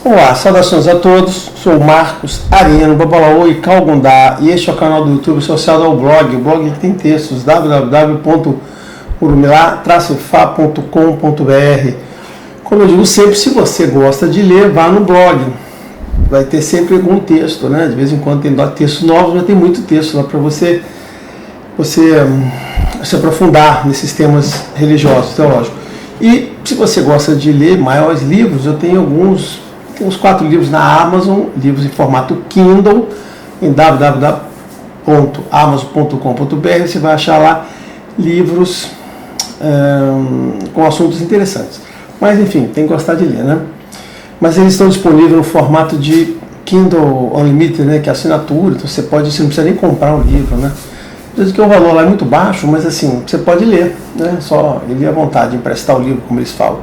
Olá, saudações a todos, sou Marcos Ariano, Babalaô e Calgundá, e este é o canal do YouTube associado ao blog, o blog que tem textos, www.urumilá-fa.com.br. Como eu digo sempre, se você gosta de ler, vá no blog, vai ter sempre algum texto, né? De vez em quando tem textos novos, mas tem muito texto lá para você se aprofundar nesses temas religiosos, teológicos. E se você gosta de ler maiores livros, eu tenho uns 4 livros na Amazon, livros em formato Kindle, em www.amazon.com.br, você vai achar lá livros com assuntos interessantes. Mas enfim, tem que gostar de ler, né? Mas eles estão disponíveis no formato de Kindle Unlimited, né, que é assinatura, então você não precisa nem comprar o livro, né? Diz que o valor lá é muito baixo, mas assim, você pode ler, né? Só ler à vontade, emprestar o livro, como eles falam.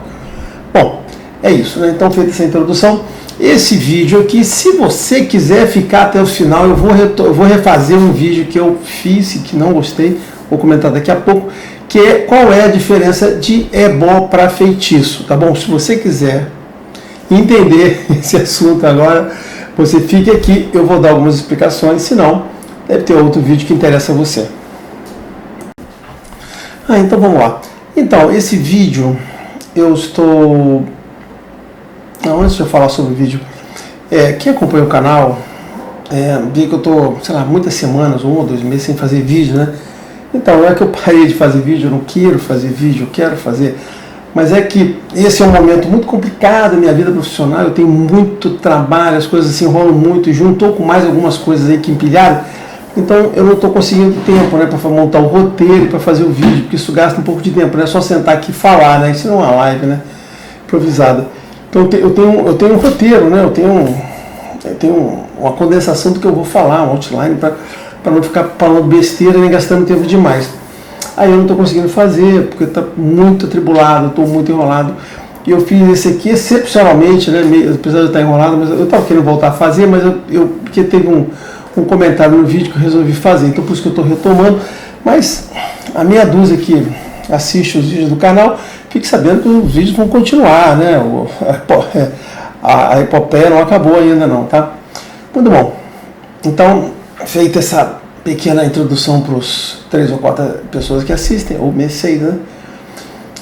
Bom, é isso, né? Então, feita essa introdução, esse vídeo aqui, se você quiser ficar até o final, eu vou refazer um vídeo que eu fiz e que não gostei, vou comentar daqui a pouco, que é qual é a diferença de ebó para feitiço, tá bom? Se você quiser entender esse assunto agora, você fique aqui, eu vou dar algumas explicações, se não, deve ter outro vídeo que interessa a você. Então vamos lá. Então, esse vídeo, eu estou... Antes de eu falar sobre o vídeo, quem acompanha o canal, vê que eu estou, sei lá, muitas semanas, 1 ou 2 meses sem fazer vídeo, né? Então, não é que eu parei de fazer vídeo, eu não quero fazer vídeo, eu quero fazer, mas é que esse é um momento muito complicado da minha vida profissional, eu tenho muito trabalho, as coisas se enrolam muito, e juntou com mais algumas coisas aí que empilharam, então eu não estou conseguindo tempo, né, para montar o roteiro, para fazer o vídeo, porque isso gasta um pouco de tempo, não é só sentar aqui e falar, né? Isso não é uma live, né, improvisada. Então eu tenho um roteiro, né? Eu tenho uma condensação do que eu vou falar, um outline, para não ficar falando besteira nem gastando tempo demais. Aí eu não estou conseguindo fazer, porque está muito atribulado, estou muito enrolado. E eu fiz esse aqui excepcionalmente, né? Apesar de estar enrolado, mas eu estava querendo voltar a fazer, mas porque teve um comentário no vídeo que eu resolvi fazer, então por isso que eu estou retomando. Mas a meia dúzia que assiste os vídeos do canal, fique sabendo que os vídeos vão continuar, né? A epopeia não acabou ainda não, tá? Muito bom. Então, feita essa pequena introdução para os 3 ou 4 pessoas que assistem, ou 6, né?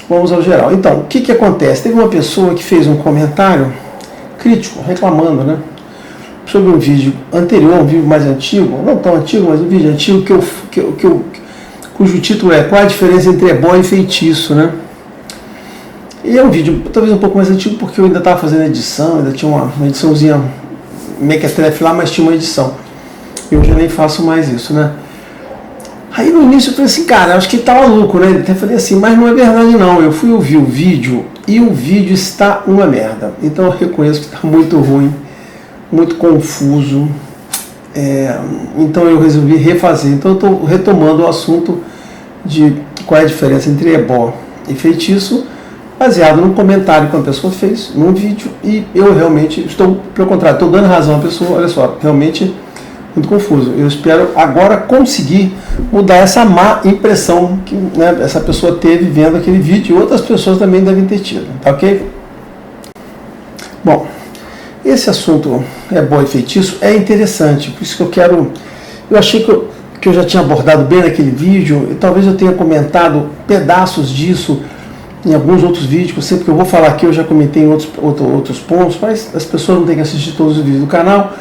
Vamos ao geral. Então, o que acontece? Teve uma pessoa que fez um comentário crítico, reclamando, né? Sobre um vídeo anterior, um vídeo mais antigo, não tão antigo, mas um vídeo antigo cujo título é Qual a diferença entre ebó e feitiço, né? E é um vídeo talvez um pouco mais antigo, porque eu ainda estava fazendo edição, ainda tinha uma ediçãozinha mequetrefe lá, mas tinha uma edição. Eu já nem faço mais isso, né? Aí no início eu falei assim, cara, acho que ele tá maluco, né? Até falei assim, mas não é verdade não. Eu fui ouvir o vídeo e o vídeo está uma merda. Então eu reconheço que está muito ruim, muito confuso. Então eu resolvi refazer. Então eu estou retomando o assunto de qual é a diferença entre ebó e feitiço, baseado num comentário que uma pessoa fez num vídeo, e eu realmente estou, pelo contrário, estou dando razão à pessoa, olha só, realmente muito confuso. Eu espero agora conseguir mudar essa má impressão que, né, essa pessoa teve vendo aquele vídeo, e outras pessoas também devem ter tido, tá ok? Bom, esse assunto ebó e feitiço é interessante, por isso que eu achei que eu já tinha abordado bem naquele vídeo, e talvez eu tenha comentado pedaços disso em alguns outros vídeos, que sempre que eu vou falar aqui eu já comentei em outros pontos, mas as pessoas não têm que assistir todos os vídeos do canal,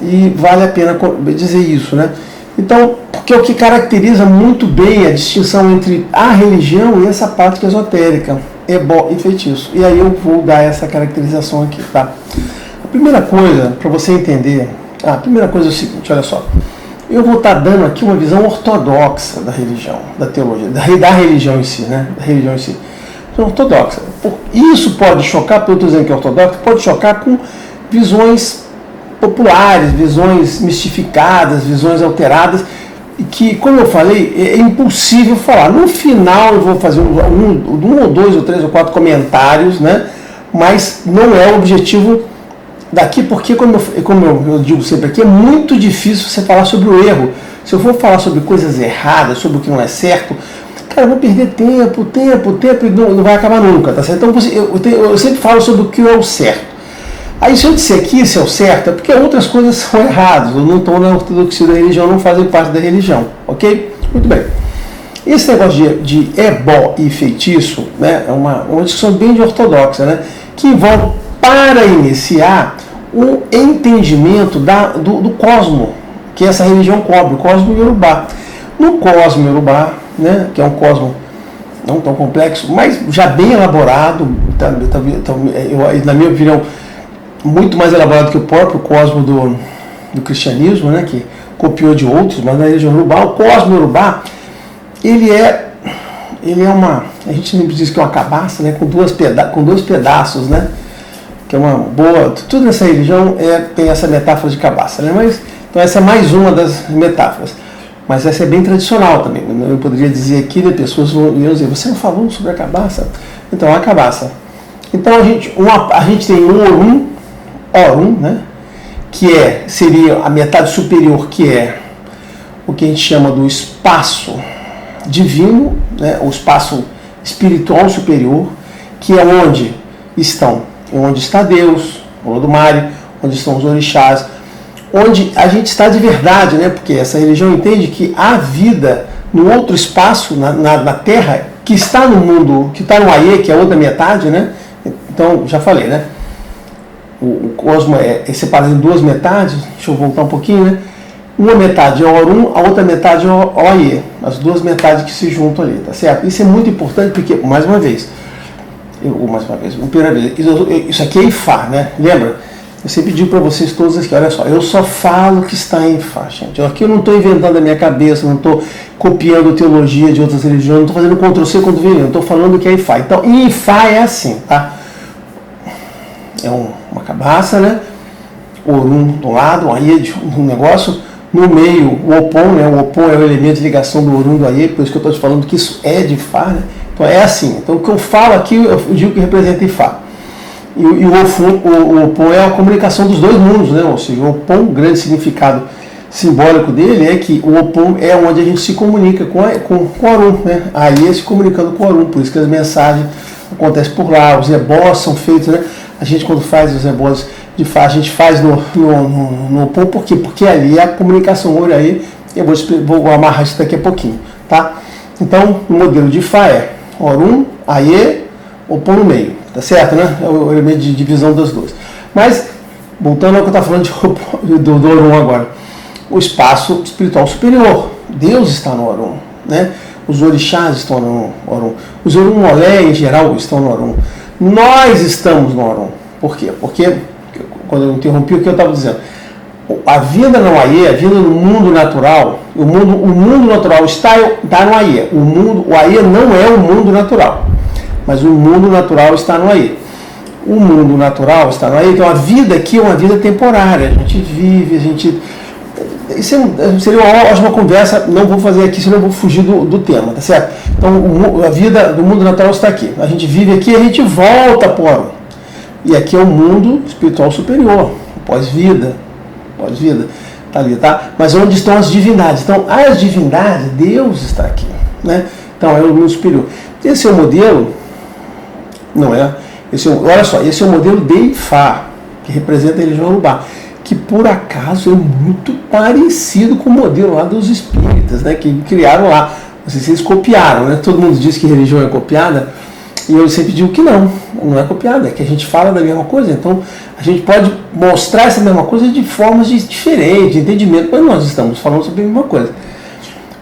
e vale a pena dizer isso, né? Então, porque é o que caracteriza muito bem a distinção entre a religião e essa prática esotérica, ebó e feitiço. E aí eu vou dar essa caracterização aqui, tá? A primeira coisa, para você entender, a primeira coisa é o seguinte, olha só. Eu vou estar dando aqui uma visão ortodoxa da religião, da teologia, da religião em si, né? Da religião em si. Ortodoxa. Isso pode chocar, porque eu estou dizendo que é ortodoxa, pode chocar com visões populares, visões mistificadas, visões alteradas, e que, como eu falei, é impossível falar. No final eu vou fazer um ou 2 ou 3 ou 4 comentários, né? Mas não é o objetivo daqui, porque, como eu digo sempre aqui, é muito difícil você falar sobre o erro. Se eu for falar sobre coisas erradas, sobre o que não é certo, cara, eu vou perder tempo, e não vai acabar nunca, tá certo? Então eu sempre falo sobre o que é o certo. Aí se eu disser que isso é o certo, é porque outras coisas são erradas, ou não estão na ortodoxia da religião, não fazem parte da religião, ok? Muito bem. Esse negócio de ebó e feitiço, né, é uma discussão bem de ortodoxa, né, que envolve, para iniciar, o entendimento do cosmo, que essa religião cobre, o cosmo Yorubá. No cosmo Yorubá, né, que é um cosmo não tão complexo, mas já bem elaborado, na minha opinião, muito mais elaborado que o próprio cosmo do cristianismo, né, que copiou de outros, mas na religião Yorubá, o cosmo Yorubá, ele é uma, a gente sempre diz que é uma cabaça, né, com dois pedaços, né, que é uma boa, tudo nessa religião tem essa metáfora de cabaça, né, mas, então essa é mais uma das metáforas, mas essa é bem tradicional também. Eu poderia dizer aqui, né, pessoas iam dizer, você não falou sobre a cabaça? Então, a cabaça. Então a gente tem um Orum, né, que seria a metade superior, que é o que a gente chama do espaço divino, né, o espaço espiritual superior, que é onde está Deus, o Olodumare, onde estão os orixás, onde a gente está de verdade, né, porque essa religião entende que há vida no outro espaço, na Terra, que está no mundo, que está no Aie, que é a outra metade, né? Então, já falei, né? O cosmo é separado em duas metades, deixa eu voltar um pouquinho, né? Uma metade é o Orum, a outra metade é o Aie, as duas metades que se juntam ali, tá certo? Isso é muito importante porque, mais uma vez, isso aqui é Ifá, né? Lembra? Eu sempre digo para vocês todos aqui, olha só, eu só falo que está em Ifá, gente. Aqui eu não estou inventando a minha cabeça, não estou copiando teologia de outras religiões, não estou fazendo Ctrl-C, Ctrl-V, eu estou falando que é Ifá. Então, em Ifá é assim, tá? É uma cabaça, né? Orum do lado, um Aie de um negócio, no meio o Opon, né? O Opon é o elemento de ligação do Orum do Aie, por isso que eu estou te falando que isso é de Ifá, né? Então é assim. Então o que eu falo aqui, eu digo que representa Ifá. E o Opon é a comunicação dos dois mundos, né? Ou seja, o Opon, o grande significado simbólico dele é que o Opon é onde a gente se comunica com o Orum, né? Aí é se comunicando com o Orum, por isso que as mensagens acontecem por lá, os ebós são feitos, né? A gente quando faz os ebós de Fá, a gente faz no Opon, por quê? Porque ali é a comunicação, olha aí, eu vou amarrar isso daqui a pouquinho, tá? Então, o modelo de Fá é Orum, Aie, Opon no meio, tá certo, né? É o elemento de divisão das duas. Mas, voltando ao que eu estava falando do Orum agora, o espaço espiritual superior, Deus está no Orum, né? Os orixás estão no Orum, os Orumolé em geral estão no Orum, nós estamos no Orum. Por quê? Porque, quando eu interrompi o que eu estava dizendo, a vida no Aie, a vida no mundo natural, o mundo natural está no Aie, o Aie não é o mundo natural, mas o mundo natural está no Aie. O mundo natural está no Aie, então a vida aqui é uma vida temporária, a gente vive, isso seria uma ótima conversa, não vou fazer aqui, senão eu vou fugir do tema, tá certo? Então a vida do mundo natural está aqui, a gente vive aqui e a gente volta para o Orum. E aqui é o mundo espiritual superior, pós-vida, tá ali, tá? Mas onde estão as divindades? Então, as divindades, Deus está aqui, né? Então, é o mundo superior. Esse é o modelo, não é? Olha só, esse é o modelo de Ifá, que representa a religião Yorubá, que por acaso é muito parecido com o modelo lá dos espíritas, né? Que criaram lá. Não sei se eles copiaram, né? Todo mundo diz que religião é copiada, e eu sempre digo que não é copiada, é que a gente fala da mesma coisa, então a gente pode mostrar essa mesma coisa de formas diferentes, de entendimento, mas nós estamos falando sobre a mesma coisa.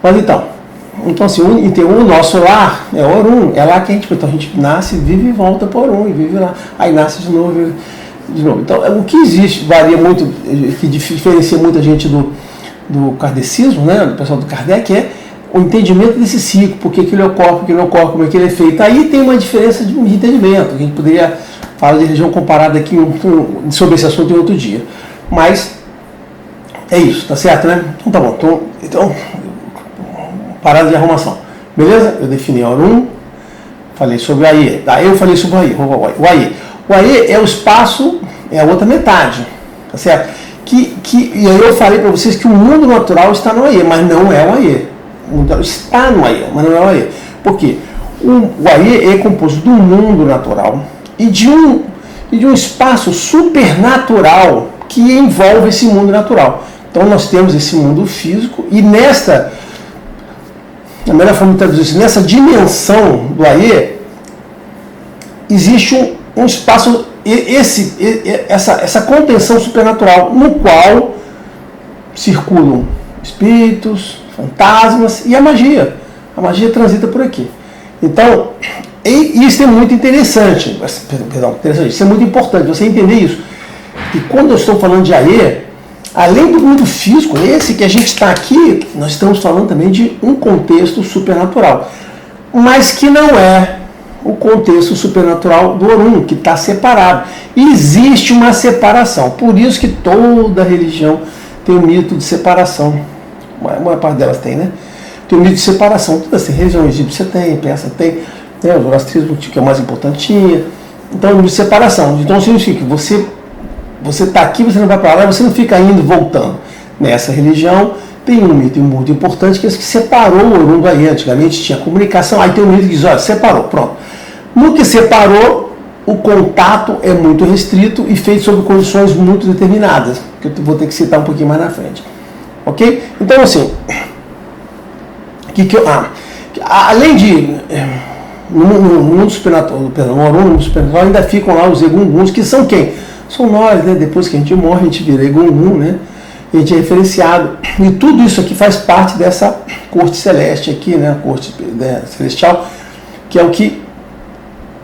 Mas então assim, o nosso lar é Orum, é lá que a gente nasce, vive e volta para Orum, e vive lá, aí nasce de novo, vive de novo. Então o que existe, varia muito, que diferencia muita gente do kardecismo, né, do pessoal do Kardec, é o entendimento desse ciclo, por que ele ocorre, como é que ele é feito. Aí tem uma diferença de entendimento. A gente poderia falar de religião comparada aqui sobre esse assunto em outro dia. Mas é isso, tá certo, né? Então tá bom. Então parada de arrumação. Beleza? Eu defini Orum, falei sobre o Aie. Aí eu falei sobre o Aie. O Aie é o espaço, é a outra metade, tá certo? E aí eu falei para vocês que o mundo natural está no Aie, mas não é o Aie. Está no Aie, mas não é o Aie. Por quê? O Aie é composto do mundo natural e de e de um espaço supernatural que envolve esse mundo natural. Então nós temos esse mundo físico e a melhor forma de traduzir isso, nessa dimensão do Aie, existe um espaço, essa contenção supernatural, no qual circulam espíritos, fantasmas e a magia. A magia transita por aqui. Então, isso é muito interessante. Isso é muito importante, você entender isso. E quando eu estou falando de Aie, além do mundo físico, esse que a gente está aqui, nós estamos falando também de um contexto supernatural. Mas que não é o contexto supernatural do Orum, que está separado. Existe uma separação. Por isso que toda religião tem um mito de separação. A maior parte delas tem, né? Tem um mito de separação. Toda essa religião egípcia tem, persa tem, né? O zoroastrismo, que é o mais importante, tinha. Então, é um mito de separação. Então, significa que você está aqui, você não vai para lá, você não fica indo e voltando. Nessa religião tem um mito muito importante, que é esse que separou o Orum do Aie. Antigamente tinha comunicação, aí tem um mito que diz, olha, separou, pronto. No que separou, o contato é muito restrito e feito sob condições muito determinadas, que eu vou ter que citar um pouquinho mais na frente. Ok? Então, assim, além de, no mundo supernatural, no Orum, no mundo supernatural, ainda ficam lá os egunguns, que são quem? São nós, né? Depois que a gente morre, a gente vira egungun, né? A gente é referenciado. E tudo isso aqui faz parte dessa corte celeste aqui, né? A corte celestial, que é o que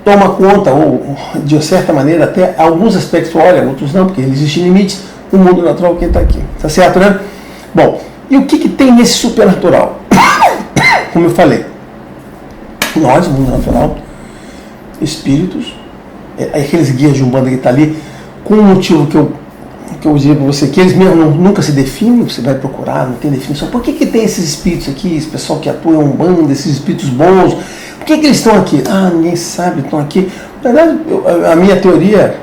toma conta, ou de certa maneira, até alguns aspectos olha, outros não, porque existem limites no mundo natural que está aqui. Tá certo, né? Bom, e o que tem nesse supernatural? Como eu falei, nós, mundo natural, espíritos, aqueles guias de Umbanda que está ali, com um motivo que eu diria para você, que eles mesmo nunca se definem, você vai procurar, não tem definição. Por que tem esses espíritos aqui, esse pessoal que atua em Umbanda, esses espíritos bons? Por que eles estão aqui? Ah, ninguém sabe, estão aqui. Na verdade, a minha teoria,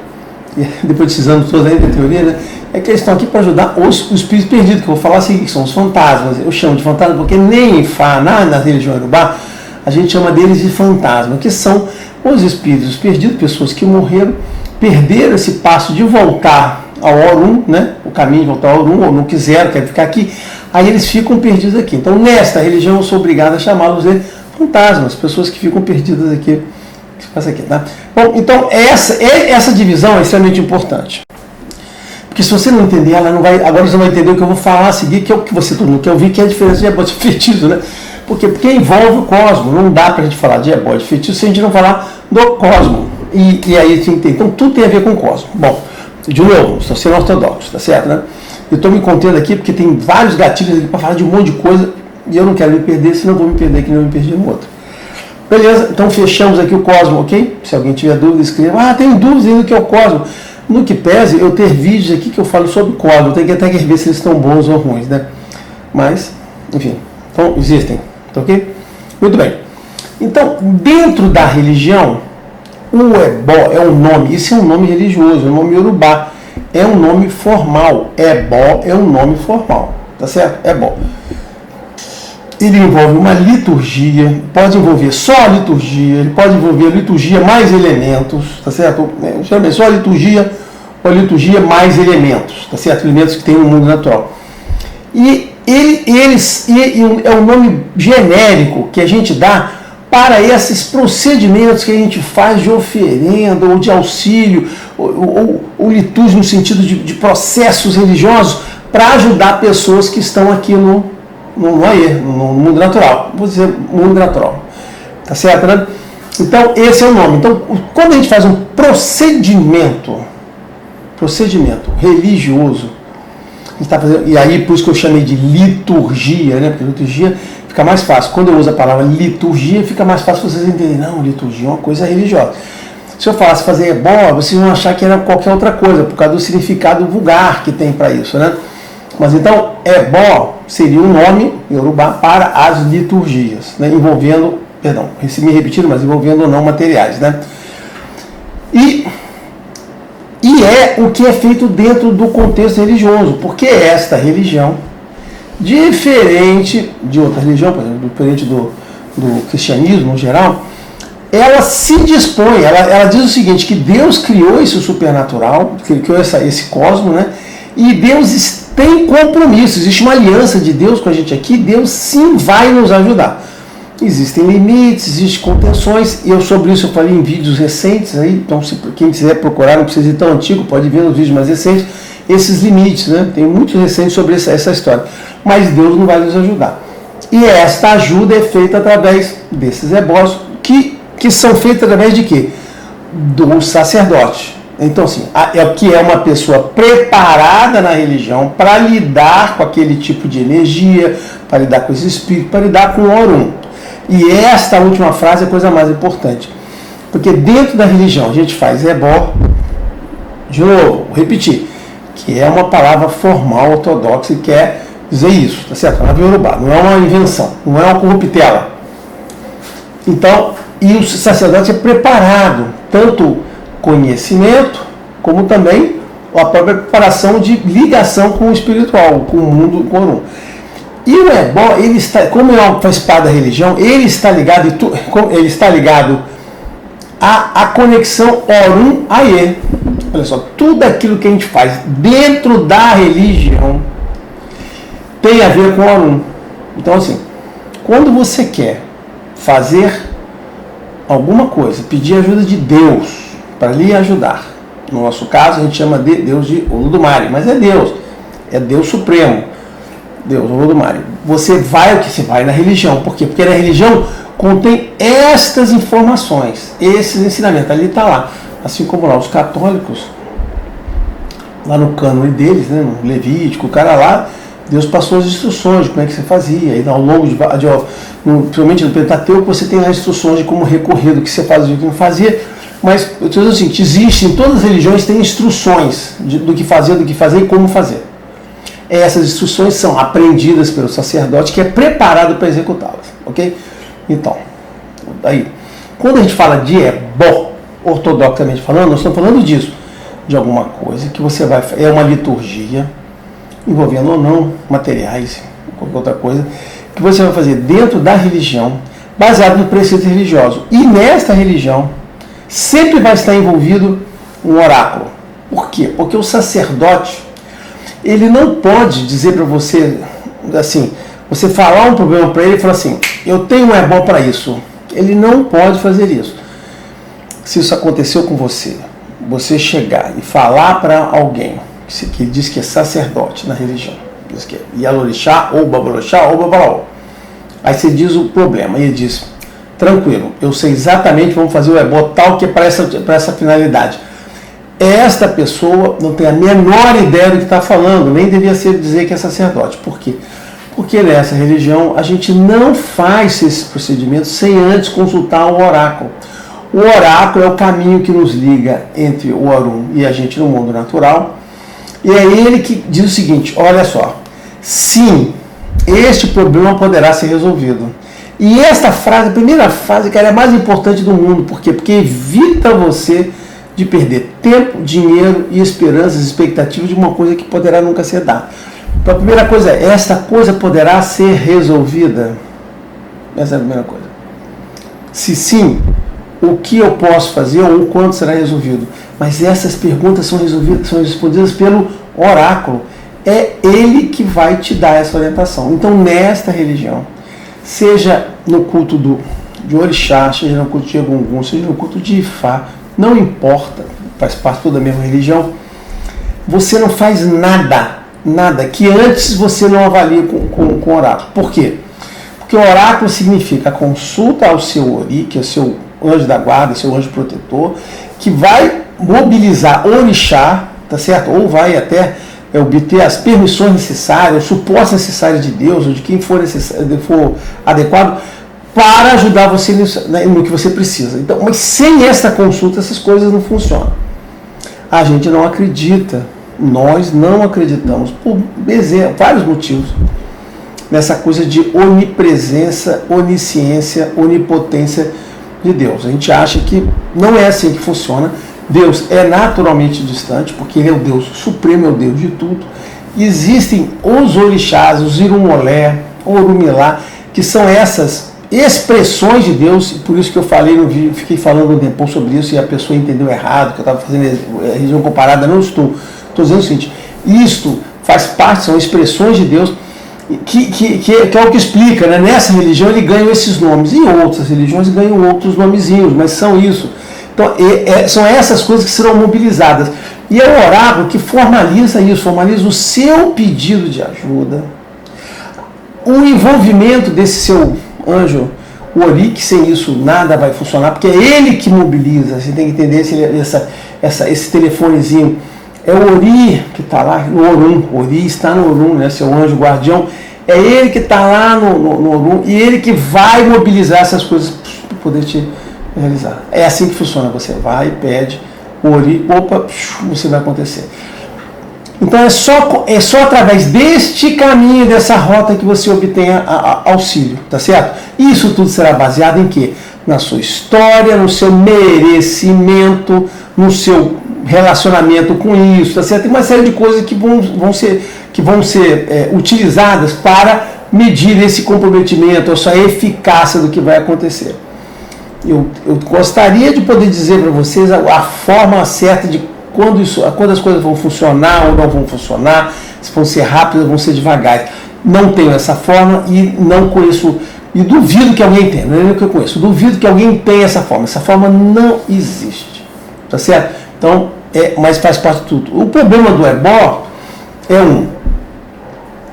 depois desses anos todos aí da teoria, né, é que eles estão aqui para ajudar os espíritos perdidos, que eu vou falar assim, que são os fantasmas. Eu chamo de fantasma porque nem em Fá, na religião Yorubá, a gente chama deles de fantasma, que são os espíritos perdidos, pessoas que morreram, perderam esse passo de voltar ao Orum, né, o caminho de voltar ao Orum, ou não quiseram, querem ficar aqui, aí eles ficam perdidos aqui. Então, nesta religião, eu sou obrigado a chamá-los de fantasmas, pessoas que ficam perdidas aqui. Aqui, tá? Bom, então essa divisão é extremamente importante. Porque se você não entender, ela não vai. Agora você vai entender o que eu vou falar a seguir, que é o que você todo mundo quer ouvir, que é a diferença de ebode e feitiço, né? Porque envolve o cosmo. Não dá pra gente falar de ebode e feitiço se a gente não falar do cosmo. E aí tem que ter. Então tudo tem a ver com o cosmo. Bom, de novo, estou sendo ortodoxo, tá certo, né? Eu estou me contendo aqui porque tem vários gatilhos aqui para falar de um monte de coisa e eu não quero me perder, senão eu vou me perder aqui, não me perdi no outro. Beleza, então fechamos aqui o cosmo, ok? Se alguém tiver dúvida, escreva. Ah, tem dúvidas ainda do que é o cosmo. No que pese, eu ter vídeos aqui que eu falo sobre cosmo. Eu tenho que até ver se eles estão bons ou ruins, né? Mas, enfim, então existem, tá ok? Muito bem. Então, dentro da religião, o Ebó é um nome, isso é um nome religioso, é um nome Yorubá, é um nome formal. Ebó é um nome formal, tá certo? Ebó. Ele envolve uma liturgia, pode envolver só a liturgia, ele pode envolver a liturgia mais elementos, tá certo? Geralmente só a liturgia ou a liturgia mais elementos, tá certo? Elementos que tem no mundo natural. E é um nome genérico que a gente dá para esses procedimentos que a gente faz de oferenda ou de auxílio, ou litúrgia no sentido de processos religiosos para ajudar pessoas que estão aqui no mundo natural. Vou dizer mundo natural. Tá certo, né? Então, esse é o nome. Então, quando a gente faz um procedimento religioso, a gente tá fazendo, e aí por isso que eu chamei de liturgia, né? Porque liturgia fica mais fácil. Quando eu uso a palavra liturgia, fica mais fácil vocês entenderem. Não, liturgia é uma coisa religiosa. Se eu falasse fazer ebó, vocês vão achar que era qualquer outra coisa, por causa do significado vulgar que tem para isso, né? Mas então, ebó seria um nome Yorubá para as liturgias, né? Envolvendo, perdão, me repetindo, mas envolvendo não materiais, né? E é o que é feito dentro do contexto religioso, porque esta religião, diferente de outra religião, por exemplo, diferente do cristianismo no geral, ela se dispõe, ela diz o seguinte, que Deus criou esse supernatural, criou esse cosmos, né? E Deus tem compromisso, existe uma aliança de Deus com a gente aqui, Deus sim vai nos ajudar. Existem limites, existem contenções, e sobre isso eu falei em vídeos recentes, aí, então se quem quiser procurar, não precisa ir tão antigo, pode ver nos vídeos mais recentes, esses limites, né? Tem muitos recentes sobre essa história. Mas Deus não vai nos ajudar. E esta ajuda é feita através desses ebós, que são feitos através de quê? Do sacerdote. Então, assim, que é uma pessoa preparada na religião para lidar com aquele tipo de energia, para lidar com esse espírito, para lidar com o Orum. E esta última frase é a coisa mais importante. Porque dentro da religião a gente faz ebó, de novo, vou repetir, que é uma palavra formal, ortodoxa, e quer dizer isso, tá certo? Na Yorubá, não é uma invenção, não é uma corruptela. Então, e o sacerdote é preparado, tanto conhecimento, como também a própria preparação de ligação com o espiritual, com o mundo, com o Orum. E o ebó, ele está, como faz parte da religião, ele está ligado à conexão Orum-Aie. Olha só, tudo aquilo que a gente faz dentro da religião tem a ver com o Orum. Então, assim, quando você quer fazer alguma coisa, pedir ajuda de Deus para lhe ajudar, no nosso caso a gente chama de Deus de Olodumare, mas é Deus Supremo, Deus Olodumare. Você vai na religião, por quê? Porque na religião contém estas informações, esses ensinamentos, ali está lá, assim como lá os católicos, lá no cânone deles, né, no Levítico, o cara lá, Deus passou as instruções de como é que você fazia, e ao longo principalmente no Pentateuco, você tem as instruções de como recorrer, do que você fazia e do que não fazia, mas eu estou dizendo assim, existem, todas as religiões têm instruções do que fazer e como fazer. Essas instruções são aprendidas pelo sacerdote, que é preparado para executá-las, ok? Então, aí, quando a gente fala de ebó, ortodoxamente falando, nós estamos falando disso, de alguma coisa que você vai, é uma liturgia, envolvendo ou não materiais, qualquer outra coisa, que você vai fazer dentro da religião, baseado no preceito religioso. E nesta religião, sempre vai estar envolvido um oráculo. Por quê? Porque o sacerdote, ele não pode dizer para você, assim, você falar um problema para ele e falar assim, eu tenho um ebó para isso. Ele não pode fazer isso. Se isso aconteceu com você, você chegar e falar para alguém, que diz que é sacerdote na religião, diz que é Yalorixá, ou Babalorixá, ou Babalaô. Aí você diz o problema, e ele diz, tranquilo, eu sei exatamente, vamos fazer o ebó tal que é para essa finalidade. Esta pessoa não tem a menor ideia do que está falando, nem devia ser dizer que é sacerdote. Por quê? Porque nessa religião a gente não faz esse procedimento sem antes consultar o oráculo. O oráculo é o caminho que nos liga entre o Orum e a gente no mundo natural. E é ele que diz o seguinte, olha só, sim, este problema poderá ser resolvido. E esta frase, a primeira frase, cara, é a mais importante do mundo. Por quê? Porque evita você de perder tempo, dinheiro e esperanças, expectativas de uma coisa que poderá nunca ser dada. Então a primeira coisa é, esta coisa poderá ser resolvida? Essa é a primeira coisa. Se sim, o que eu posso fazer ou o quanto será resolvido? Mas essas perguntas são respondidas pelo oráculo. É ele que vai te dar essa orientação. Então, nesta religião, seja no culto de Orixá, seja no culto de Egungun, seja no culto de Ifá, não importa, faz parte toda a mesma religião, você não faz nada que antes você não avalie com o oráculo. Por quê? Porque o oráculo significa a consulta ao seu Ori, que é o seu anjo da guarda, seu anjo protetor, que vai mobilizar o Orixá, tá certo? Ou vai até obter as permissões necessárias, o suporte necessário de Deus, ou de quem for adequado, para ajudar você no que você precisa. Então, mas sem essa consulta, essas coisas não funcionam. A gente não acredita, nós não acreditamos, por vários motivos, nessa coisa de onipresença, onisciência, onipotência de Deus. A gente acha que não é assim que funciona. Deus é naturalmente distante, porque Ele é o Deus supremo, é o Deus de tudo. E existem os orixás, os irumolé, orumilá, que são essas expressões de Deus, por isso que eu falei no vídeo, fiquei falando um tempo sobre isso e a pessoa entendeu errado, que eu estava fazendo a religião comparada. Não estou dizendo o seguinte: isto faz parte, são expressões de Deus, que é o que explica, né? Nessa religião ele ganha esses nomes, em outras religiões ganham outros nomezinhos, mas são isso. Então, são essas coisas que serão mobilizadas. E é o oráculo que formaliza isso, formaliza o seu pedido de ajuda, o envolvimento desse seu anjo, o Ori, que sem isso nada vai funcionar, porque é ele que mobiliza. Você tem que entender esse telefonezinho. É o Ori que está lá no Orum. O Ori está no Orum, né? Seu anjo guardião. É ele que está lá no Orum e ele que vai mobilizar essas coisas para poder te realizar. É assim que funciona. Você vai e pede o Ori, opa, você vai acontecer. Então é só através deste caminho, dessa rota, que você obtém auxílio, tá certo? Isso tudo será baseado em quê? Na sua história, no seu merecimento, no seu relacionamento com isso, tá certo? Tem uma série de coisas que vão ser utilizadas para medir esse comprometimento, essa eficácia do que vai acontecer. Eu gostaria de poder dizer para vocês a forma certa de quando as coisas vão funcionar ou não vão funcionar, se vão ser rápidas ou vão ser devagar. Não tenho essa forma e não conheço, e duvido que alguém tenha, não é nem o que eu conheço, duvido que alguém tenha essa forma não existe, tá certo? Então, mas faz parte de tudo. O problema do ebó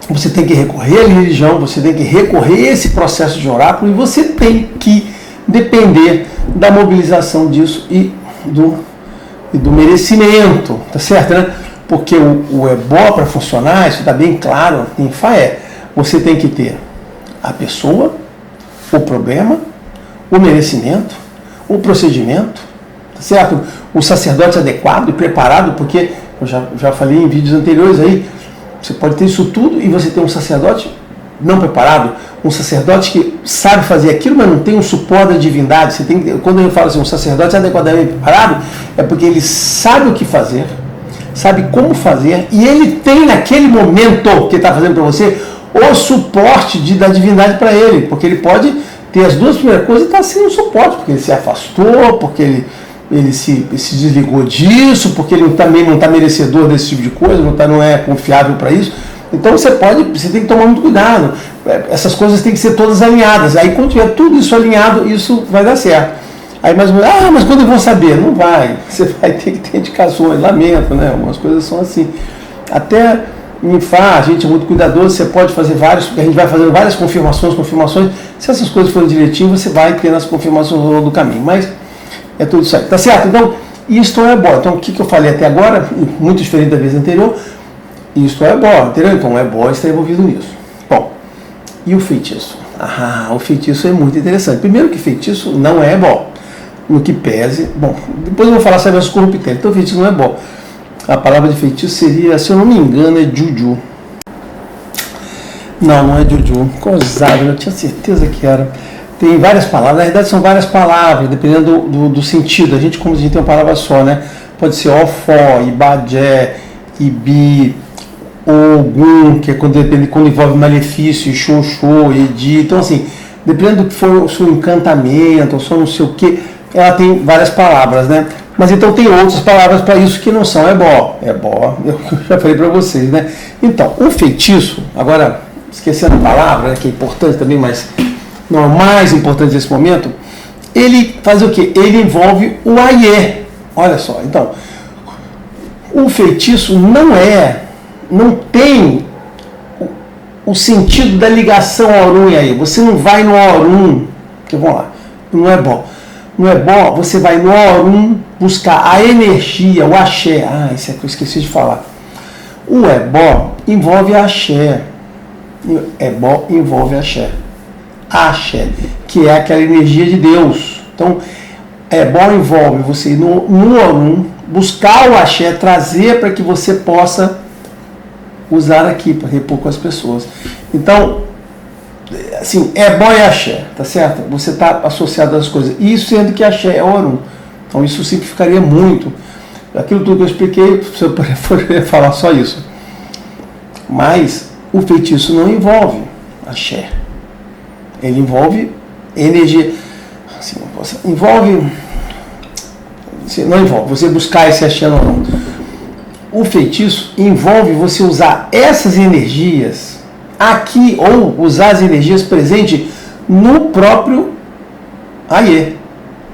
você tem que recorrer à religião, você tem que recorrer a esse processo de oráculo e você tem que depender da mobilização disso e do merecimento, tá certo, né? Porque o ebó, para funcionar, isso está bem claro em Fé, você tem que ter a pessoa, o problema, o merecimento, o procedimento, tá certo? O sacerdote adequado e preparado, porque eu já falei em vídeos anteriores aí, você pode ter isso tudo e você tem um sacerdote não preparado, um sacerdote que sabe fazer aquilo, mas não tem um suporte da divindade. Quando eu falo assim, um sacerdote adequadamente preparado, é porque ele sabe o que fazer, sabe como fazer, e ele tem naquele momento que está fazendo para você o suporte da divindade para ele, porque ele pode ter as duas primeiras coisas e estar sem o suporte, porque ele se afastou, porque ele se desligou disso, porque ele também não está merecedor desse tipo de coisa, não é confiável para isso. Então você tem que tomar muito cuidado. Essas coisas têm que ser todas alinhadas. Aí quando tiver tudo isso alinhado, isso vai dar certo. Aí mas quando eu vou saber? Não vai. Você vai ter que ter indicações, lamento, né? Algumas coisas são assim. Até em Fá, a gente é muito cuidadoso, você pode fazer a gente vai fazendo várias confirmações. Se essas coisas forem direitinho, você vai tendo as confirmações ao longo do caminho. Mas é tudo isso aí. Tá certo? Então, isto é bom. Então, o que eu falei até agora, muito diferente da vez anterior, isto é ebó, entendeu? Então o ebó está envolvido nisso. Bom, e o feitiço? O feitiço é muito interessante. Primeiro que feitiço não é ebó. No que pese, bom, depois eu vou falar sobre as corruptérias. Então feitiço não é ebó. A palavra de feitiço seria, se eu não me engano, é juju. Não é juju. Cosado, eu tinha certeza que era. Tem várias palavras, na verdade são várias palavras, dependendo do sentido. Como a gente tem uma palavra só, né? Pode ser ofó, ibajé, ibi, Ogum, que é quando envolve malefício, xoxô, edi. Então, assim, dependendo do que for o seu encantamento, ou só não sei o que, ela tem várias palavras, né? Mas então tem outras palavras para isso que não são ebó. Ebó, eu já falei para vocês, né? Então, o feitiço, agora, esquecendo a palavra, né, que é importante também, mas não é o mais importante nesse momento, ele faz o quê? Ele envolve o aiê. Olha só, então, o feitiço não tem o sentido da ligação ao Orum e aí. Você não vai no Orum, que vamos lá, não é bom. Não é bom, você vai no Orum buscar a energia, o axé. Isso é que eu esqueci de falar. O ebó envolve axé. O ebó envolve axé. Axé, que é aquela energia de Deus. Então, ebó envolve você ir no Orum, buscar o axé, trazer para que você possa usar aqui para repor com as pessoas. Então, assim, ebó e axé, tá certo? Você está associado às coisas. Isso sendo que axé é Orum. Então isso simplificaria muito. Aquilo tudo que eu expliquei, se eu poderia falar só isso. Mas o feitiço não envolve axé. Ele envolve energia, assim, envolve, não envolve, você buscar esse achando ou não. O feitiço envolve você usar essas energias aqui, ou usar as energias presentes no próprio Aie,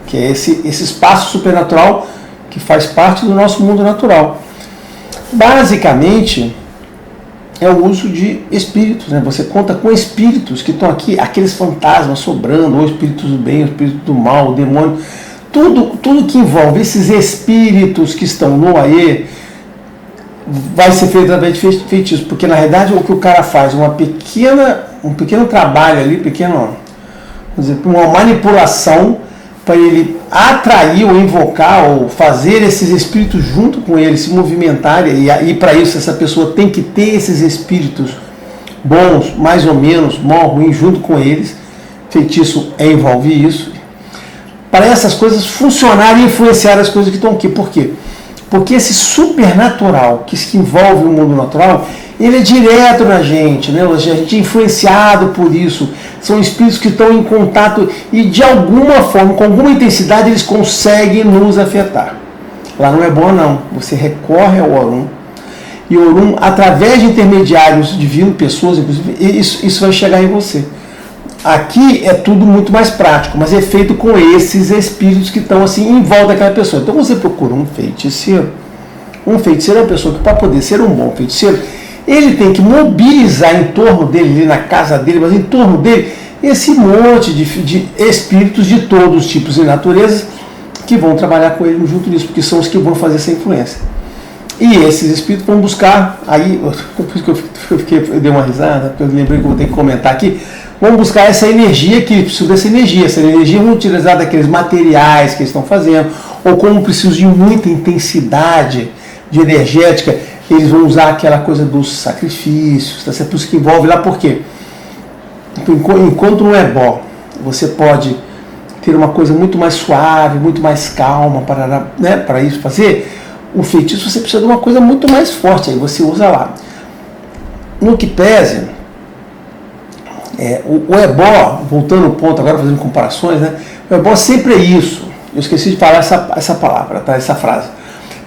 que é esse espaço supernatural que faz parte do nosso mundo natural. Basicamente, é o uso de espíritos, né? Você conta com espíritos que estão aqui, aqueles fantasmas sobrando, ou espíritos do bem, ou espíritos do mal, o demônio, tudo que envolve esses espíritos que estão no Aie vai ser feito através de feitiço, porque na realidade o que o cara faz, um pequeno trabalho ali, uma manipulação para ele atrair ou invocar ou fazer esses espíritos junto com ele se movimentarem, e para isso essa pessoa tem que ter esses espíritos bons, mais ou menos, bom ou ruim, junto com eles. Feitiço envolve isso, para essas coisas funcionarem e influenciar as coisas que estão aqui. Por quê? Porque esse supernatural que envolve o mundo natural, ele é direto na gente, né? A gente é influenciado por isso. São espíritos que estão em contato e de alguma forma, com alguma intensidade, eles conseguem nos afetar. Lá não é bom não. Você recorre ao Orum, e o Orum, através de intermediários divinos, pessoas, inclusive, isso vai chegar em você. Aqui é tudo muito mais prático, mas é feito com esses espíritos que estão assim em volta daquela pessoa. Então você procura um feiticeiro. Um feiticeiro é uma pessoa que, para poder ser um bom feiticeiro, ele tem que mobilizar em torno dele, ali na casa dele, mas em torno dele, esse monte de espíritos de todos os tipos e naturezas que vão trabalhar com ele junto disso, porque são os que vão fazer essa influência. E esses espíritos vão buscar, aí, por isso que eu dei uma risada, porque eu lembrei que eu vou ter que comentar aqui, vão buscar essa energia que precisa dessa energia vão utilizar daqueles materiais que eles estão fazendo, ou como precisam de muita intensidade de energética, eles vão usar aquela coisa dos sacrifícios, tá certo? Isso que envolve lá, por quê? Enquanto no ebó você pode ter uma coisa muito mais suave, muito mais calma para isso fazer, o feitiço você precisa de uma coisa muito mais forte, aí você usa lá. No que pese, o ebó, voltando ao ponto, agora fazendo comparações, né? O ebó sempre é isso. Eu esqueci de falar essa palavra, tá? Essa frase.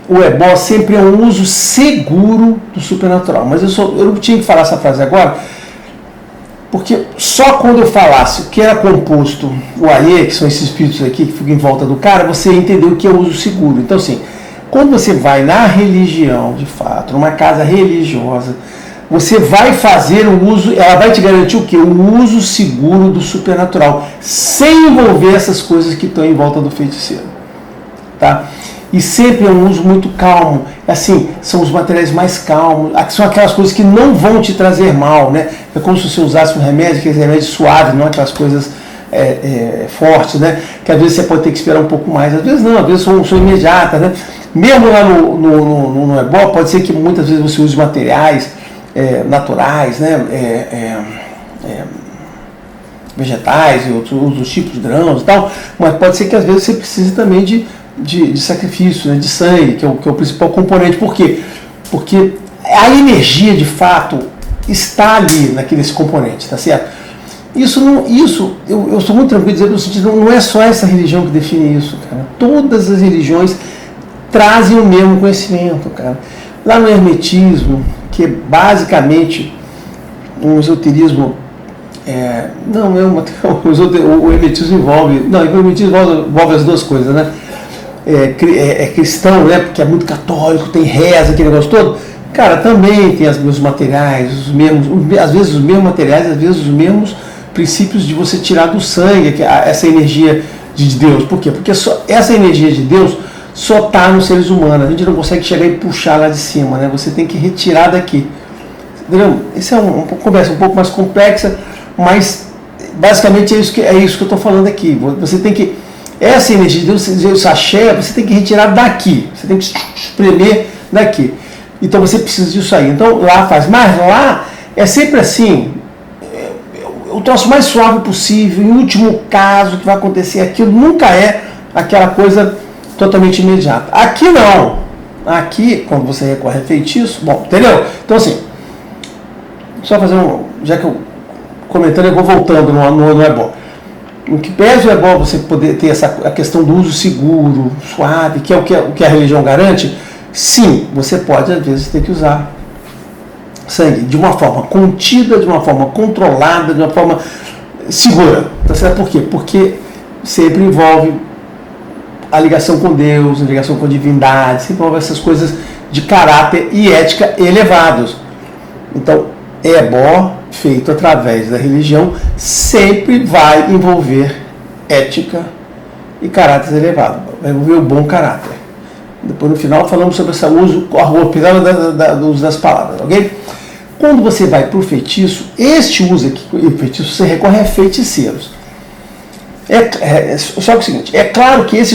O ebó sempre é um uso seguro do supernatural. Mas eu não tinha que falar essa frase agora, porque só quando eu falasse o que era composto o Aie, que são esses espíritos aqui que ficam em volta do cara, você entendeu o que é o uso seguro. Então, assim, quando você vai na religião, de fato, numa casa religiosa, você vai fazer o uso, ela vai te garantir o quê? O uso seguro do supernatural, sem envolver essas coisas que estão em volta do feiticeiro. Tá? E sempre é um uso muito calmo, assim, são os materiais mais calmos, são aquelas coisas que não vão te trazer mal, né? É como se você usasse um remédio, aquele remédio suave, não aquelas coisas fortes, né? Que às vezes você pode ter que esperar um pouco mais, às vezes não, às vezes são imediatas, né? Mesmo lá no ebó, pode ser que muitas vezes você use materiais naturais, né? Vegetais e outros tipos de grãos e tal, mas pode ser que às vezes você precise também de sacrifício, né, de sangue, que é o principal componente. Por quê? Porque a energia de fato está ali naqueles componentes, tá certo? Eu sou muito tranquilo dizer no sentido, não é só essa religião que define isso, cara. Todas as religiões trazem o mesmo conhecimento, cara. Lá no hermetismo, que é basicamente um esoterismo, o hermetismo envolve as duas coisas, né? É cristão, né? Porque é muito católico, tem reza, aquele negócio todo. Cara, também tem os mesmos materiais, às vezes os mesmos materiais, às vezes os mesmos princípios de você tirar do sangue essa energia de Deus. Por quê? Porque essa energia de Deus só está nos seres humanos. A gente não consegue chegar e puxar lá de cima, né? Você tem que retirar daqui. Entendeu? Isso é uma conversa um pouco mais complexa, mas basicamente é isso que eu estou falando aqui. Você tem que... Essa energia de Deus, esse axé, você tem que retirar daqui. Você tem que espremer daqui. Então você precisa disso aí. Então lá faz. Mas lá é sempre assim, o troço mais suave possível. Em último caso que vai acontecer aquilo, nunca é aquela coisa totalmente imediata. Aqui não. Aqui, quando você recorre a feitiço, bom, entendeu? Então assim, só fazer já que eu comentando, eu vou voltando no ebó. O que pese é bom você poder ter a questão do uso seguro, suave, que é o que a religião garante. Sim, você pode às vezes ter que usar sangue de uma forma contida, de uma forma controlada, de uma forma segura. Tá certo? Por quê? Porque sempre envolve a ligação com Deus, a ligação com a divindade, sempre envolve essas coisas de caráter e ética elevados. Então, ebó feito através da religião sempre vai envolver ética e caráter elevado, vai envolver o bom caráter. Depois no final falamos sobre esse uso, do uso das palavras, ok? Quando você vai para o feitiço, este uso aqui, o feitiço, você recorre a feiticeiros. Só que é o seguinte, é claro que ele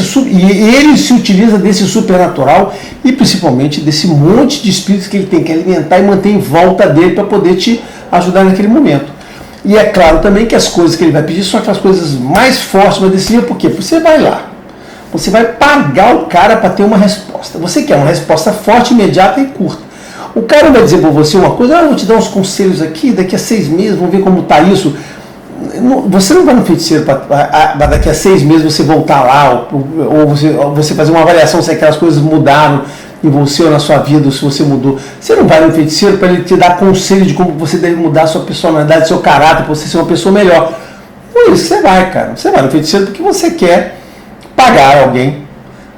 se utiliza desse supernatural e principalmente desse monte de espíritos que ele tem que alimentar e manter em volta dele para poder te ajudar naquele momento. E é claro também que as coisas que ele vai pedir são aquelas coisas mais fortes, mais decisivas. Por quê? Porque você vai lá, você vai pagar o cara para ter uma resposta. Você quer uma resposta forte, imediata e curta. O cara vai dizer para você uma coisa, eu vou te dar uns conselhos aqui, daqui a 6 meses, vamos ver como está isso. Você não vai no feiticeiro para daqui a 6 meses você voltar lá, ou você fazer uma avaliação se aquelas coisas mudaram em você ou na sua vida, ou se você mudou. Você não vai no feiticeiro para ele te dar conselho de como você deve mudar a sua personalidade, seu caráter, para você ser uma pessoa melhor. Por isso você vai, cara. Você vai no feiticeiro porque você quer pagar alguém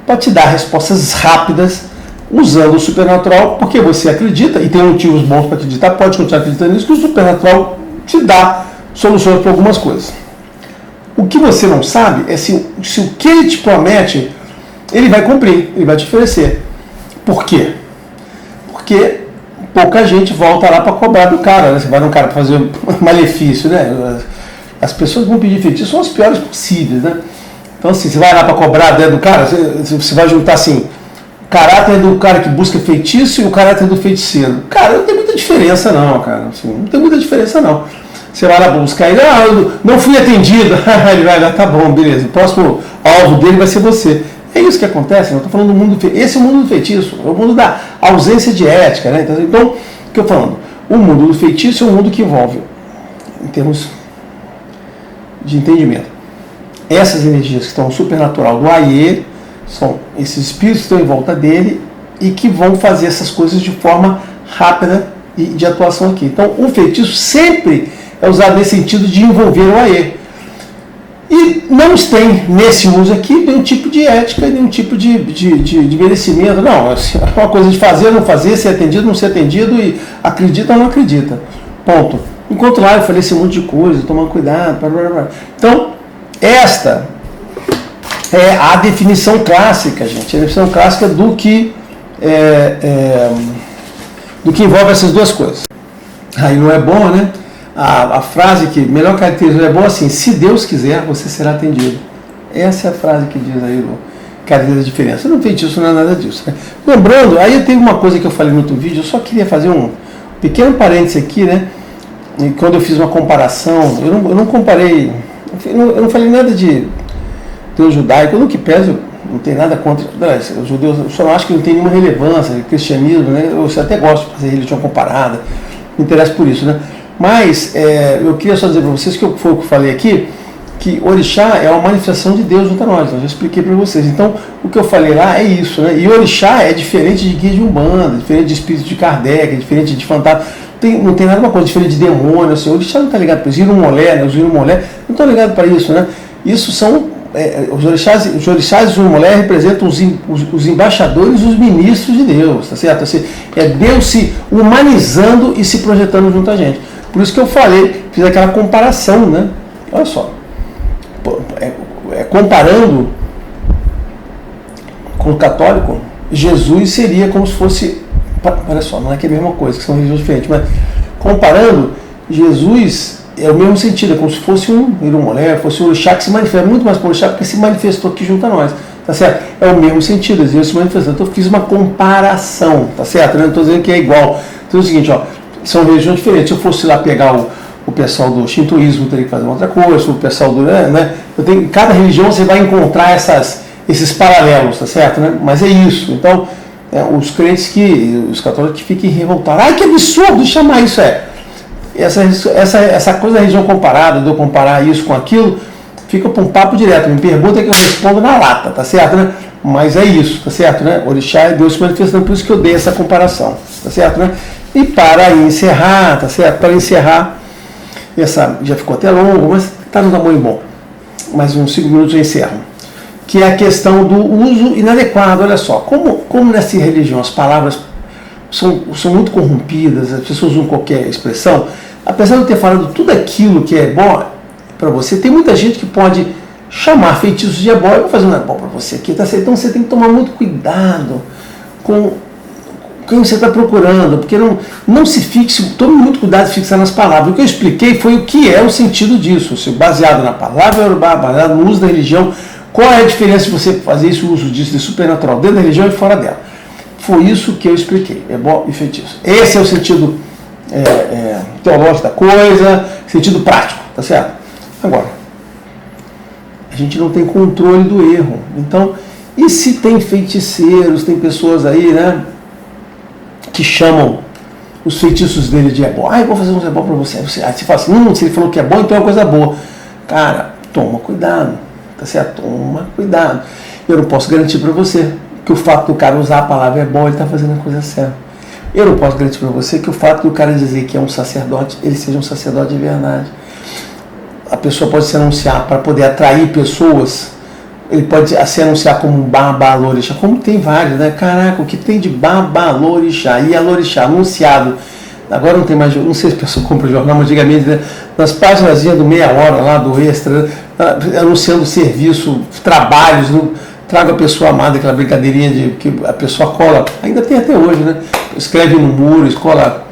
para te dar respostas rápidas, usando o supernatural, porque você acredita, e tem motivos bons para acreditar, pode continuar acreditando nisso, que o supernatural te dá soluções para algumas coisas. O que você não sabe é se o que ele te promete, ele vai cumprir, ele vai te oferecer. Por quê? Porque pouca gente volta lá para cobrar do cara, né? Você vai num cara para fazer um malefício, né? As pessoas que vão pedir feitiço são as piores possíveis, né? Então assim, você vai lá para cobrar do cara, você vai juntar assim, o caráter do cara que busca feitiço e o caráter do feiticeiro. Cara, não tem muita diferença não, cara. Assim, não tem muita diferença não. Você vai lá buscar ele, eu não fui atendido. Ele vai lá, tá bom, beleza. O próximo alvo dele vai ser você. É isso que acontece, eu estou falando do mundo do feitiço. Esse é o mundo do feitiço, é o mundo da ausência de ética, né? Então, o que eu estou falando? O mundo do feitiço é um mundo que envolve, em termos de entendimento, essas energias que estão no supernatural do Aie, são esses espíritos que estão em volta dele e que vão fazer essas coisas de forma rápida e de atuação aqui. Então, o feitiço sempre é usado nesse sentido de envolver o Aie. E não tem nesse uso aqui nenhum tipo de ética, nenhum tipo de merecimento. Não, é uma coisa de fazer, não fazer, ser atendido, não ser atendido, e acredita ou não acredita. Ponto. Enquanto lá eu falei esse monte de coisa, tomar cuidado, blá, blá, blá. Então, esta é a definição clássica, gente. A definição clássica do que envolve essas duas coisas. Aí não é bom, né? A frase que melhor caracteriza é boa assim: se Deus quiser, você será atendido. Essa é a frase que diz aí o caracteriza a diferença. Não feitiço, não é nada disso, né? Lembrando, aí teve uma coisa que eu falei no outro vídeo, eu só queria fazer um pequeno parênteses aqui, né? E quando eu fiz uma comparação, eu não comparei, eu não falei nada de Deus judaico, no que pese, não tem nada contra os judeus, eu só acho que não tem nenhuma relevância, cristianismo, né? Eu até gosto de fazer religião comparada, me interessa por isso, né? Mas eu queria só dizer para vocês que foi o que eu falei aqui, que Orixá é uma manifestação de Deus junto a nós. Eu já expliquei para vocês. Então, o que eu falei lá é isso, né? E Orixá é diferente de guia de Umbanda, diferente de espírito de Kardec, diferente de fantasma. Não tem nada uma coisa diferente de demônio. Assim. Orixá não está ligado para isso. Irumolé, né? Os Irumolé não estão ligados para isso, né? Isso são os orixás e os Irumolé representam os embaixadores, os ministros de Deus, tá certo? Assim, é Deus se humanizando e se projetando junto a gente. Por isso que eu falei, fiz aquela comparação, né? Olha só, comparando com o católico, Jesus seria como se fosse, olha só, não é que é a mesma coisa, que são religiões diferentes, mas comparando, Jesus é o mesmo sentido, é como se fosse um Irumolé, fosse um orixá que se manifesta, muito mais para o orixá, porque se manifestou aqui junto a nós, tá certo? É o mesmo sentido, Deus se manifestando. Então eu fiz uma comparação, tá certo? Não estou dizendo que é igual. Então é o seguinte, ó, são religiões diferentes. Se eu fosse lá pegar o pessoal do shintoísmo, eu teria que fazer uma outra coisa, o pessoal do... né? Em cada religião você vai encontrar esses paralelos, tá certo? Né? Mas é isso. Então, os crentes os católicos que fiquem revoltados. Ai, que absurdo chamar isso! Essa coisa da religião comparada, de eu comparar isso com aquilo, fica para um papo direto, me pergunta que eu respondo na lata, tá certo, né? Mas é isso, tá certo, né? Orixá é Deus se manifestando, por isso que eu dei essa comparação, tá certo, né? E para encerrar, tá certo? Para encerrar, essa já ficou até longo, mas está no tamanho bom. Mais uns 5 minutos eu encerro. Que é a questão do uso inadequado. Olha só, como nessa religião as palavras são muito corrompidas, as pessoas usam qualquer expressão, apesar de eu ter falado tudo aquilo que é bom para você, tem muita gente que pode chamar feitiços de ebó. Eu vou fazer um ebó para você aqui, tá certo? Então você tem que tomar muito cuidado com quem você está procurando, porque não se fixe, tome muito cuidado de fixar nas palavras. O que eu expliquei foi o que é o sentido disso, baseado na palavra Yorubá, baseado no uso da religião. Qual é a diferença de você fazer esse uso disso de supernatural dentro da religião e fora dela? Foi isso que eu expliquei, ebó e feitiço. Esse é o sentido teológico da coisa, sentido prático, tá certo? Agora, a gente não tem controle do erro. Então, e se tem feiticeiros, tem pessoas aí, né, que chamam os feitiços dele de ebó. Eu vou fazer um ebó para você. Aí você fala assim, se ele falou que é bom, então é uma coisa boa. Cara, toma cuidado, tá certo? Toma cuidado. Eu não posso garantir para você que o fato do cara usar a palavra ebó, ele está fazendo a coisa certa. Eu não posso garantir para você que o fato do cara dizer que é um sacerdote, ele seja um sacerdote de verdade. A pessoa pode se anunciar para poder atrair pessoas. Ele pode se anunciar como um babalorixá, como tem vários, né? Caraca, o que tem de babalorixá e alorixá anunciado. Agora não tem mais, não sei se a pessoa compra jornal, mas antigamente, né? Nas páginas do meia hora lá, do extra, anunciando serviço, trabalhos, traga a pessoa amada, aquela brincadeirinha de que a pessoa cola, ainda tem até hoje, né? Escreve no muro, cola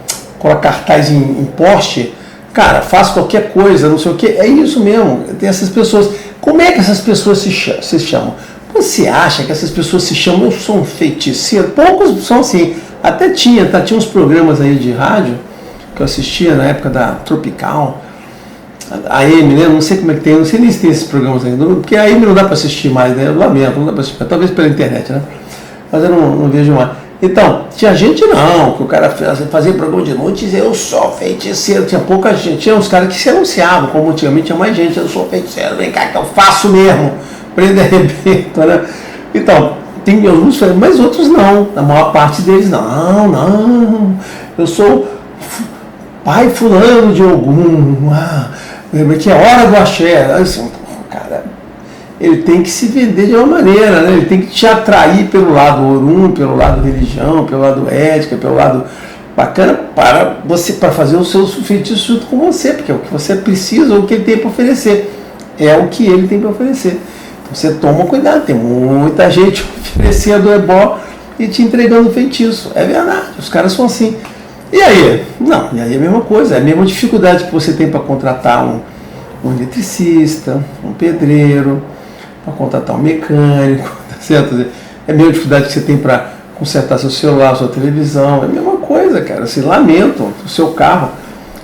cartaz em poste, cara, faz qualquer coisa, não sei o que, é isso mesmo, tem essas pessoas. Como é que essas pessoas se chamam? Você acha que essas pessoas se chamam, eu sou um feiticeiro? Poucos são assim. Até tinha uns programas aí de rádio que eu assistia na época da Tropical, a AM, né? Não sei como é que tem, não sei nem se tem esses programas ainda, porque a AM não dá para assistir mais, né? Eu lamento, não dá para assistir, talvez pela internet, né? Mas eu não vejo mais. Então, tinha gente não, que o cara fazia programa de noite e dizia, eu sou feiticeiro. Tinha pouca gente, tinha uns caras que se anunciavam, como antigamente tinha mais gente, eu sou feiticeiro, vem cá que eu faço mesmo, prende e arrebenta, né? Então, tem alguns, mas outros não, a maior parte deles não, eu sou pai fulano de algum, que é hora do axé, assim, cara, ele tem que se vender de uma maneira, né? Ele tem que te atrair pelo lado orum, pelo lado religião, pelo lado ética, pelo lado bacana, para fazer os seus feitiços junto com você, porque é o que você precisa, o que ele tem para oferecer, é o que ele tem para oferecer. Então você toma cuidado, tem muita gente oferecendo ebó e te entregando feitiço, é verdade, os caras são assim. E aí? Não, e aí é a mesma coisa, é a mesma dificuldade que você tem para contratar um eletricista, um pedreiro, para contratar um mecânico, tá certo? É a mesma dificuldade que você tem para consertar seu celular, sua televisão, é a mesma coisa, cara. Se lamento, o seu carro,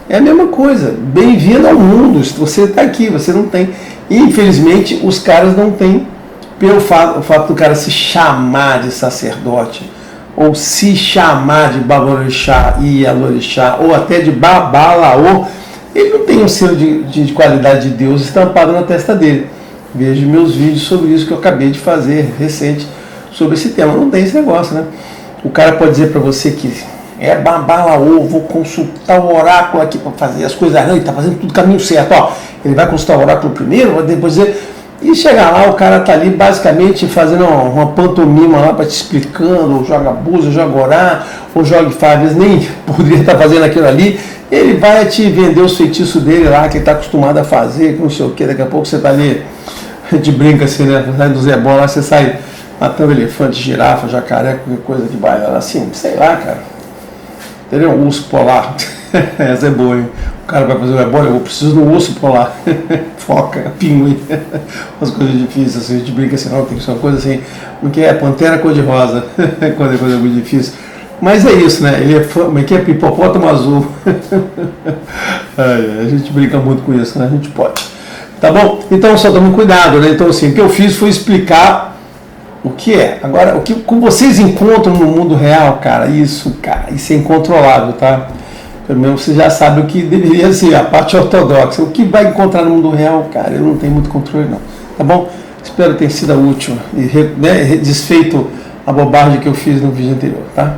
é a mesma coisa. Bem-vindo ao mundo, você está aqui, você não tem. E, infelizmente, os caras não têm, pelo fato do cara se chamar de sacerdote, ou se chamar de babalorixá e alorixá, ou até de babalaô, ele não tem um selo de qualidade de Deus estampado na testa dele. Veja meus vídeos sobre isso que eu acabei de fazer recente sobre esse tema. Não tem esse negócio, né? O cara pode dizer para você que é babalaô, vou consultar o oráculo aqui para fazer as coisas, não, ele está fazendo tudo caminho certo, ó. Ele vai consultar o oráculo primeiro, vai depois dizer. E chegar lá, o cara tá ali basicamente fazendo uma pantomima lá para te explicando, ou joga búzio, joga orá, ou joga fá, às vezes nem poderia estar fazendo aquilo ali. Ele vai te vender os feitiços dele lá, que ele está acostumado a fazer, que não sei o que, daqui a pouco você está ali, a gente brinca assim, né? Sai do Zé Bola, você sai matando elefante, girafa, jacaré, qualquer coisa que vai assim, sei lá, cara. Entendeu? Um urso polar. Essa é boa, hein? O cara vai fazer o ebó, eu preciso de um urso polar. Foca, pinguim. Umas coisas difíceis, assim, a gente brinca assim, não, tem que ser uma coisa assim, porque é pantera cor-de-rosa. Quando é coisa muito difícil. Mas é isso, né? Ele é hipopótamo azul. A gente brinca muito com isso, né? A gente pode. Tá bom? Então só tome cuidado, né? Então assim, o que eu fiz foi explicar o que é. Agora, como vocês encontram no mundo real, cara, isso é incontrolável, tá? pelo menos você já sabe o que deveria ser, a parte ortodoxa. O que vai encontrar no mundo real, cara, eu não tenho muito controle não, tá bom? Espero ter sido útil e desfeito a bobagem que eu fiz no vídeo anterior, tá?